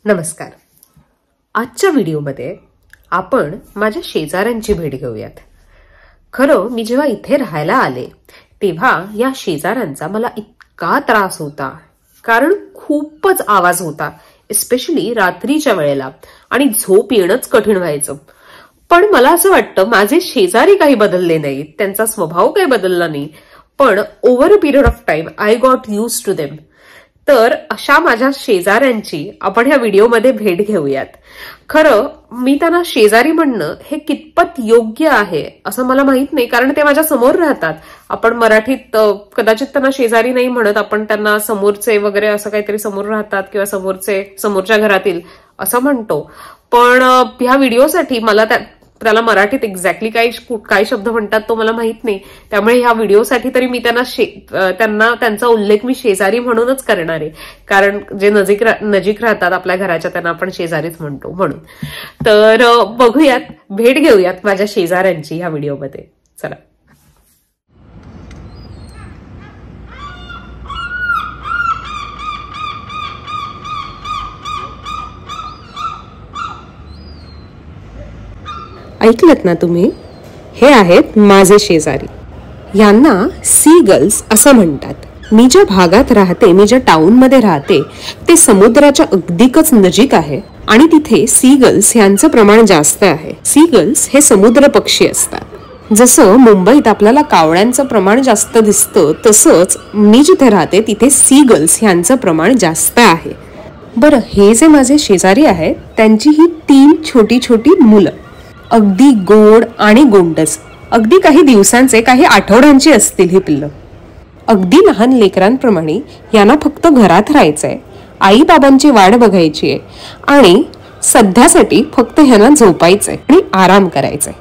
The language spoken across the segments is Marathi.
नमस्कार. आजच्या व्हिडिओमध्ये आपण माझ्या शेजाऱ्यांची भेट घेऊयात. खरं मी जेव्हा इथे राहायला आले तेव्हा या शेजाऱ्यांचा मला इतका त्रास होता, कारण खूपच आवाज होता, एस्पेशली रात्रीच्या वेळेला, आणि झोप येणंच कठीण व्हायचं. पण मला असं वाटतं माझे शेजारी काही बदलले नाहीत, त्यांचा स्वभाव काही बदलला नाही, पण over a period of time I got use to them. तर अशा माझ्या शेजाऱ्यांची आपण ह्या व्हिडिओमध्ये भेट घेऊयात. खरं मी त्यांना शेजारी म्हणणं हे कितपत योग्य आहे असं मला माहित नाही, कारण ते माझ्या समोर राहतात. आपण मराठीत कदाचित त्यांना शेजारी नाही म्हणत, आपण त्यांना समोरचे वगैरे असं काहीतरी समोर राहतात किंवा समोरच्या घरातील असं म्हणतो. पण ह्या व्हिडिओसाठी मला त्याला मराठीत एक्झॅक्टली काय शब्द म्हणतात तो मला माहित नाही, त्यामुळे ह्या व्हिडिओसाठी तरी मी त्यांचा उल्लेख मी शेजारी म्हणूनच करणार आहे, कारण जे नजीक राहतात आपल्या घराच्या त्यांना आपण शेजारीच म्हणतो म्हणून. तर बघूयात, भेट घेऊयात माझ्या शेजाऱ्यांची ह्या व्हिडिओमध्ये. चला. ऐकलत ना तुम्ही? हे आहेत माझे शेजारी. यांना सी गर्ल्स असं म्हणतात. मी ज्या भागात राहते, मी ज्या टाउनमध्ये राहते ते समुद्राच्या अगदीकच नजीक आहे आणि तिथे सी गर्ल्स यांचं प्रमाण जास्त आहे. सी गर्ल्स हे समुद्र पक्षी असतात. जसं मुंबईत आपल्याला कावळ्यांचं प्रमाण जास्त दिसतं, तसंच मी जिथे राहते तिथे सी गर्ल्स यांचं प्रमाण जास्त आहे. बरं, हे जे माझे शेजारी आहेत त्यांची ही 3 छोटी छोटी मुलं, अगदी गोड आणि गोंडस, अगदी काही दिवसांचे, काही आठवड्यांची असतील ही पिल्लं. अगदी लहान लेकरांप्रमाणे यांना फक्त घरात राहायचंय, आई बाबांची वाट बघायची आहे आणि सध्यासाठी फक्त ह्यांना झोपायचंय आणि आराम करायचंय.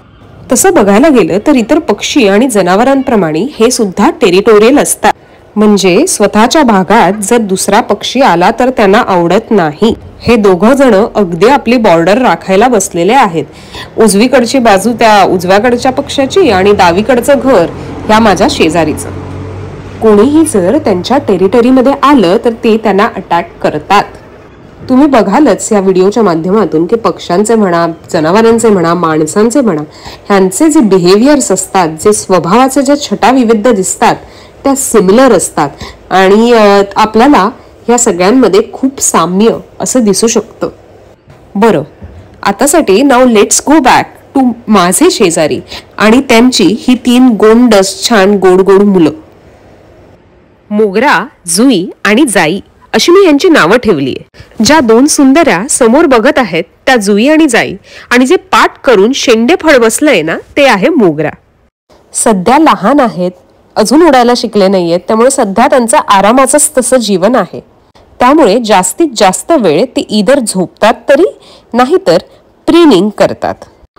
तसं बघायला गेलं तर इतर पक्षी आणि जनावरांप्रमाणे हे सुद्धा टेरिटोरियल असतात. म्हणजे स्वतःच्या भागात जर दुसरा पक्षी आला तर त्यांना आवडत नाही. हे दोघं जण अगदी आपली बॉर्डर राखायला बसलेले आहेत. उजवीकडची बाजू त्या उजव्याकडच्या पक्षाची आणि डावीकडचं घर ह्या माझ्या शेजारीचं. कोणीही जर त्यांच्या टेरिटरीमध्ये आलं तर ते त्यांना अटॅक करतात. तुम्ही बघालच या व्हिडिओच्या माध्यमातून की पक्ष्यांचे म्हणा, जनावरांचे म्हणा, माणसांचे म्हणा, ह्यांचे जे बिहेवियर्स असतात, जे स्वभावाचे जे छटा विविध दिसतात त्या सिमिलर असतात आणि आपल्याला या सगळ्यांमध्ये खूप साम्य असं दिसू शकतं. बरं, आतासाठी नाव लेट्स गो बॅक टू माझे शेजारी आणि त्यांची ही 3 गोंडस छान गोड गोड मुलं. मोगरा, जुई आणि जाई अशी मी यांची नावं ठेवली आहे. ज्या 2 सुंदऱ्या समोर बघत आहेत त्या जुई आणि जाई, आणि जे पाठ करून शेंडे फळ बसलंय ना ते आहे मोगरा. सध्या लहान आहेत, अजून उडायला शिकले नाहीयेत, त्यामुळे सध्या त्यांचं आरामाचंच तसं जीवन आहे. त्यामुळे जास्तीत जास्त वेळ ते इधर झोपतात तरी नाहीतर प्रीनिंग करतात.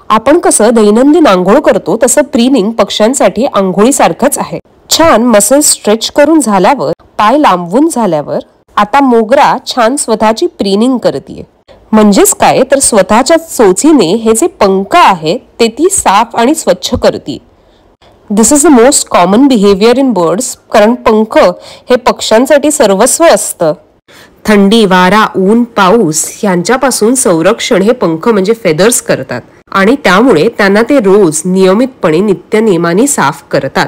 आपण कसं दैनंदिन आंघोळ करतो तसं प्रीनिंग पक्ष्यांसाठी आंघोळीसारखंच आहे. छान मसल स्ट्रेच करून झाल्यावर, पाय लांबवून झाल्यावर आता मोगरा छान स्वतःची प्रीनिंग करतीये. म्हणजेच काय तर स्वतःच्या चोचीने हे जे पंख आहेत ते ती साफ आणि स्वच्छ करतीये. This is the most common behaviour in birds, कारण पंख हे पक्ष्यांसाठी सर्वस्व असतं. थंडी, वारा, ऊन, पाऊस यांच्यापासून संरक्षण हे पंख म्हणजे फेदर्स करतात आणि त्यामुळे त्यांना ते रोज नियमितपणे नित्यनेमाने साफ करतात.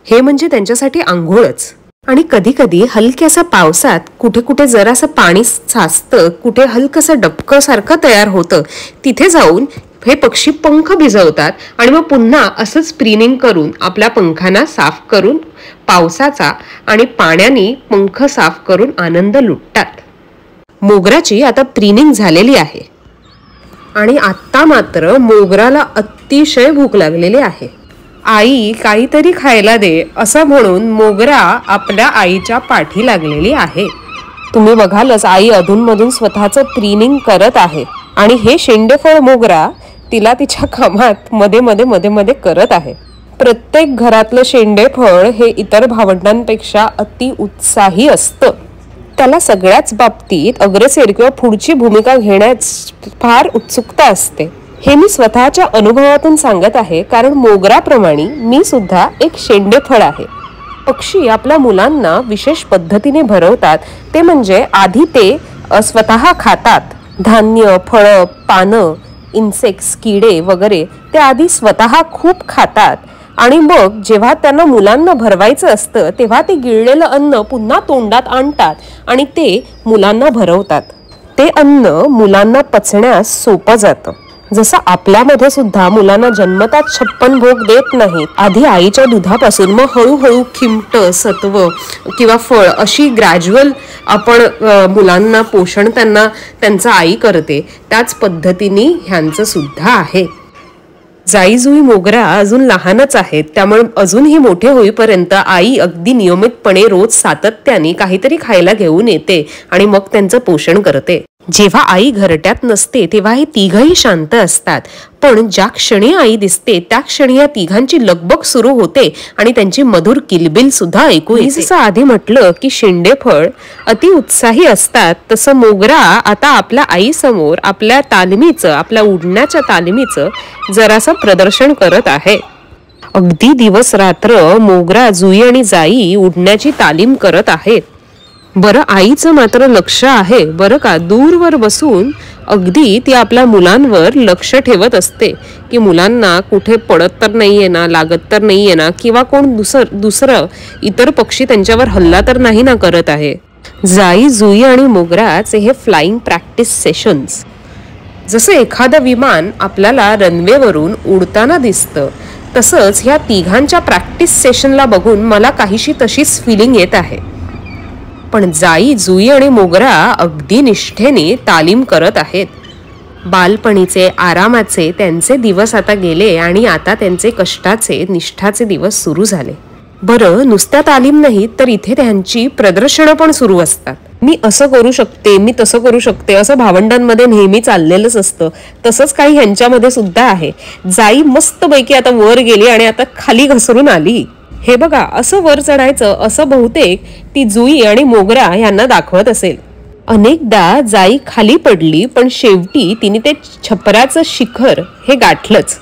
हे म्हणजे त्यांच्यासाठी आंघोळच. आणि कधी कधी हलक्यासा पावसात कुठे कुठे जरासं पाणी साचतं, कुठे हलकंसं डबकं सारखं तयार होतं, तिथे जाऊन हे पक्षी पंख भिजवतात आणि मग पुन्हा असंच प्रीनिंग करून आपल्या पंखांना साफ करून पावसाचा आणि पाण्याने पंख साफ करून आनंद लुटतात. मोगराची आता प्रीनिंग झालेली आहे आणि आता मात्र मोगराला अतिशय भूक लागलेली आहे. आई काहीतरी खायला दे असं म्हणून मोगरा आपल्या आईच्या पाठी लागलेली आहे. तुम्ही बघालच आई अधूनमधून स्वतःचं प्रीनिंग करत आहे आणि हे शेंडेफळ मोगरा तिला तिच्या कामात मध्ये मध्ये करत आहे. प्रत्येक घरातलं शेंडेफळ हे इतर भावंडांपेक्षा अति उत्साही असतं. त्याला सगळ्याच बाबतीत अग्रेसर किंवा पुढची भूमिका घेण्यास फार उत्सुकता असते. हे मी स्वतःच्या अनुभवातून सांगत आहे, कारण मोगराप्रमाणे मी सुद्धा एक शेंडेफळ आहे. पक्षी आपल्या मुलांना विशेष पद्धतीने भरवतात. ते म्हणजे आधी ते स्वतः खातात धान्य, फळं, पानं, इन्सेक्ट्स, किडे वगैरे ते आधी स्वतः खूप खातात आणि मग जेव्हा त्यांना मुलांना भरवायचं असतं तेव्हा ते गिळलेलं अन्न पुन्हा तोंडात आणतात आणि ते मुलांना भरवतात. ते अन्न मुलांना पचण्यास सोपं जातं. जसं आपल्यामध्ये सुद्धा मुलांना जन्मतात 56 भोग देत नाहीत. आधी आईच्या दुधापासून मग हळूहळू खिमट, सत्व किंवा फळ अशी ग्रॅज्युअल आपण मुलांना पोषण त्यांचं आई करते. त्याच पद्धतीने ह्यांचं सुद्धा आहे. जाई, जुई, मोगरा अजून लहानच आहेत, त्यामुळे अजूनही मोठे होईपर्यंत आई अगदी नियमितपणे रोज सातत्याने काहीतरी खायला घेऊन येते आणि मग त्यांचं पोषण करते. जेव्हा आई घरट्यात नसते तेव्हा हे तिघही शांत असतात, पण ज्या क्षणी आई दिसते त्या क्षणी या तिघांची लगबग सुरू होते आणि त्यांची मधुर किलबिल सुद्धा ऐकू येते. जसं आधी म्हटलं की शेंडेफळ अति उत्साही असतात, तसं मोगरा आता आपल्या आई समोर आपल्या उडण्याच्या तालिमीचं जरासं प्रदर्शन करत आहे. अगदी दिवस रात्र मोगरा, जुई आणि जाई उडण्याची तालीम करत आहेत. बरं, आईचं मात्र लक्ष आहे बरं का. दूरवर बसून अगदी ती आपल्या मुलांवर लक्ष ठेवत असते की मुलांना कुठे पडत तर नाहीये ना, लागत तर नाहीये ना, किंवा कोण दुसरं इतर पक्षी त्यांच्यावर हल्ला तर नाही ना करत आहे. जाई, जुई आणि मोगराचे हे फ्लाइंग प्रॅक्टिस सेशन्स. जसं एखादं विमान आपल्याला रनवेवरून उडताना दिसतं, तसंच ह्या तिघांच्या प्रॅक्टिस सेशनला बघून मला काहीशी तशीच फिलिंग येत आहे. पण जाई, जुई आणि मोगरा अगदी निष्ठेने तालीम करत आहेत. बालपणीचे, आरामाचे त्यांचे दिवस आता गेले आणि आता त्यांचे कष्टाचे, निष्ठाचे दिवस सुरू झाले. बरं, नुसत्या तालीम नाहीत तर इथे त्यांची प्रदर्शनं पण सुरू असतात. मी असं करू शकते, मी तसं करू शकते असं भावंडांमध्ये नेहमी चाललेलंच असतं. तसंच काही ह्यांच्यामध्ये सुद्धा आहे. जाई मस्तपैकी आता वर गेली आणि आता खाली घसरून आली. हे बघा, असं वर चढायचं असं बहुतेक ती जुई आणि मोगरा यांना दाखवत असेल. अनेकदा जाई खाली पडली, पण शेवटी तिने ते छपराचं शिखर हे गाठलंच.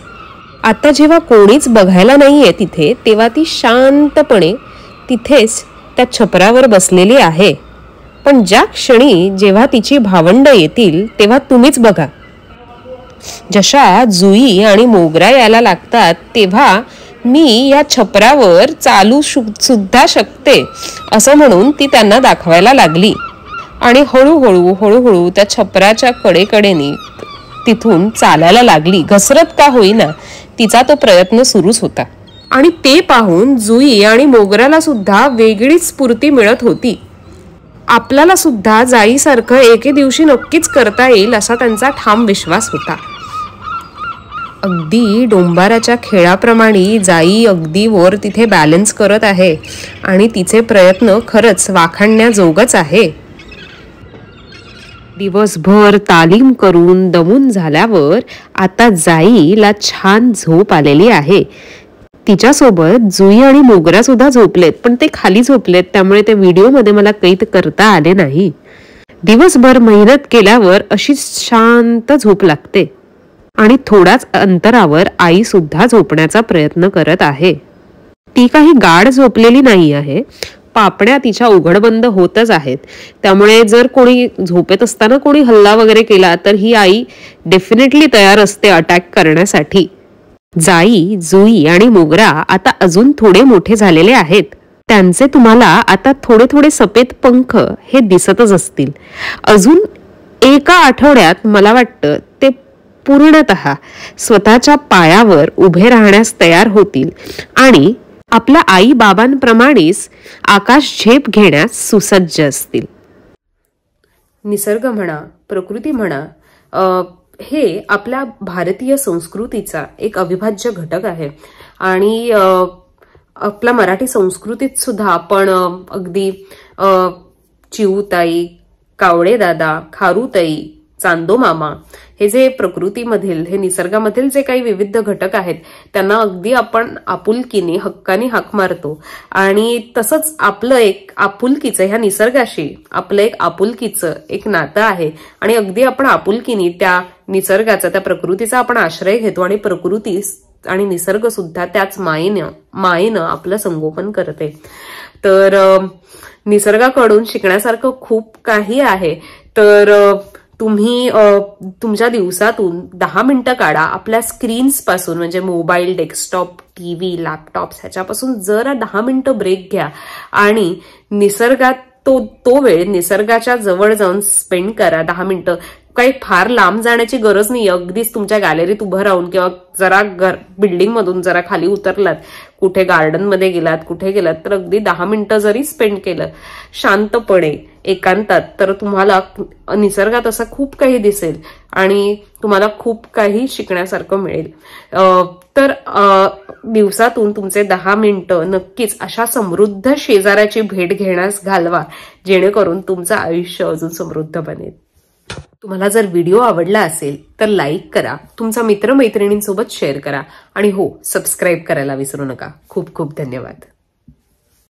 आता जेव्हा कोणीच बघायला नाहीये तिथे, तेव्हा ती शांतपणे तिथेच त्या छपरावर बसलेली आहे. पण ज्या क्षणी जेव्हा तिची भावंड येतील तेव्हा तुम्हीच बघा, जशा जुई आणि मोगरा यायला लागतात तेव्हा मी या छपरावर चालू सुद्धा शकते असं म्हणून ती त्यांना दाखवायला लागली आणि हळूहळू त्या छपराच्या कडेकडेने तिथून चालायला लागली. घसरत का होईना तिचा तो प्रयत्न सुरूच होता. आणि ते पाहून जुई आणि मोगऱ्याला सुद्धा वेगळीच स्फूर्ती मिळत होती. आपल्याला सुद्धा जाईसारखं एके दिवशी नक्कीच करता येईल असा त्यांचा ठाम विश्वास होता. अगदी डोंबाराच्या खेळाप्रमाणे जाई अगदी वर तिथे बॅलन्स करत आहे आणि तिचे प्रयत्न खरंच वाखाणण्याजोगच आहे. दिवसभर तालीम करून दमून झाल्यावर आता जाईला छान झोप आलेली आहे. तिच्यासोबत जुई आणि मोगरा सुद्धा झोपलेत, पण ते खाली झोपलेत, त्यामुळे ते व्हिडिओमध्ये मला कैद करता आले नाही. दिवसभर मेहनत केल्यावर अशी शांत झोप लागते आणि थोड्याच अंतरावर आई सुद्धा झोपण्याचा प्रयत्न करत आहे. ती काही गाढ झोपलेली नाही आहे. पापण्या तिच्या उघडबंद होतच आहेत, त्यामुळे जर कोणी झोपेत असताना कोणी हल्ला वगैरे केला तर ही आई डेफिनेटली तयार असते अटॅक करण्यासाठी. जाई, जुई आणि मोगरा आता अजून थोडे मोठे झालेले आहेत. त्यांचे तुम्हाला आता थोडे थोडे सफेद पंख हे दिसतच असतील. अजून एका आठवड्यात मला वाटतं ते पूर्णतः स्वतःच्या पायावर उभे राहण्यास तयार होतील आणि आपल्या आई बाबांप्रमाणेच आकाश झेप घेण्यास सुसज्ज असतील. निसर्ग म्हणा, प्रकृती म्हणा, हे आपल्या भारतीय संस्कृतीचा एक अविभाज्य घटक आहे आणि आपल्या मराठी संस्कृतीत सुद्धा आपण अगदी चिऊताई, कावळे दादा, खारुताई, चांदो मामा हे जे प्रकृतीमधील, हे निसर्गामधील जे काही विविध घटक आहेत त्यांना अगदी आपण आपुलकीने, हक्काने हाक मारतो. आणि तसंच आपलं एक आपुलकीचं, ह्या निसर्गाशी आपलं एक आपुलकीचं एक नातं आहे आणि अगदी आपण आपुलकीने त्या निसर्गाचा, त्या प्रकृतीचा आपण आश्रय घेतो आणि प्रकृती आणि निसर्ग सुद्धा त्याच मायेनं आपलं संगोपन करते. तर निसर्गाकडून शिकण्यासारखं खूप काही आहे. तर तुम्ही तुमच्या दिवसातून 10 मिनिटं काढा आपल्या स्क्रीन्स पासून, म्हणजे मोबाईल, डेस्कटॉप, टीव्ही, लॅपटॉप्स ह्याच्यापासून जरा 10 मिनिटं ब्रेक घ्या आणि निसर्गात तो वेळ निसर्गाच्या जवळ जाऊन स्पेंड करा 10 मिनिटं. काही फार लांब जाण्याची गरज नाही. अगदीच तुमच्या गॅलरीत उभं राहून किंवा जरा बिल्डिंग मधून जरा खाली उतरलात, कुठे गार्डन मध्ये गेलात, कुठे गेलात, तर अगदी 10 मिनिटं जरी स्पेंड केलं शांतपणे एकांतात, तर तुम्हाला निसर्गात असं खूप काही दिसेल आणि तुम्हाला खूप काही शिकण्यासारखं मिळेल. तर दिवसातून तुमचे 10 मिनिटं नक्कीच अशा समृद्ध शेजाऱ्याची भेट घेण्यास घालवा, जेणेकरून तुमचं आयुष्य अजून समृद्ध बनेल. तुम्हाला जर व्हिडिओ आवडला असेल तर लाईक करा, तुमच्या मित्रमैत्रिणींसोबत शेअर करा आणि हो, सबस्क्राईब करायला विसरू नका. खूप खूप धन्यवाद.